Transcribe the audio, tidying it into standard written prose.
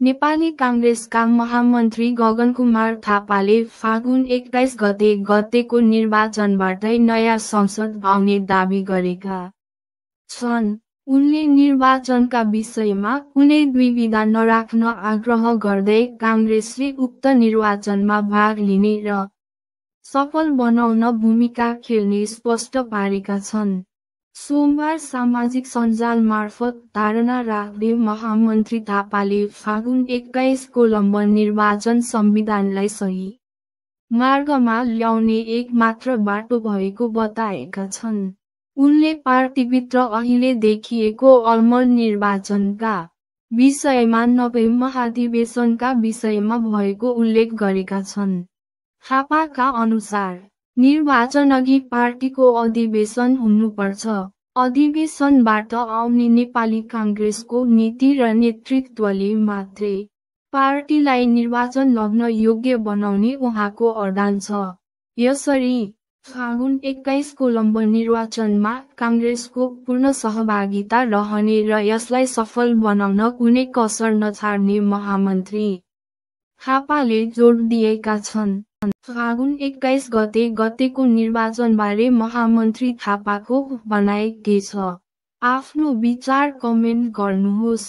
नेपाली कांग्रेसका महामन्त्री गगनकुमार थापाले फागुन 21 गतेको निर्वाचनबाटै नयाँ संसद आउने दाबी गरेका छन्। उनले निर्वाचनका विषयमा कुनै दुविधा नराख्न आग्रह गर्दै कांग्रेसले उक्त निर्वाचनमा भाग लिने र सफल बनाउन भूमिका खेल्ने स्पष्ट पारेका छन्। सोमबार सामाजिक सञ्जाल मार्फत धारणा राख्दै महामन्त्री थापाले फागुन 21 को लम्बन निर्वाचन संविधानलाई सही मार्गमा ल्याउने एक मात्र बाटो भएको बताएका छन्। उनले पार्टीभित्र अहिले देखिएको अलमल निर्वाचनका विषयमा नभई महाधिवेशनका विषयमा भएको उल्लेख गरेका छन्। थापाका अनुसार निर्वाचनअघि पार्टीको अधिवेशन हुनुपर्छ। अधिवेशनबाट आउने नेपाली कांग्रेसको नीति र नेतृत्वले मात्रै पार्टीलाई निर्वाचन लड्न योग्य बनाउने उहाँको अडान छ। यसरी फागुन 21 को लम्बन निर्वाचनमा कांग्रेसको पूर्ण सहभागिता रहने र यसलाई सफल बनाउन कुनै कसर नछाड्ने महामन्त्री थापाले जोड दिएका छन्। फागुन 21 गतेको निर्वाचनबारे महामन्त्री थापाको भनाइ के छ? आफ्नो विचार कमेन्ट गर्नुहोस्।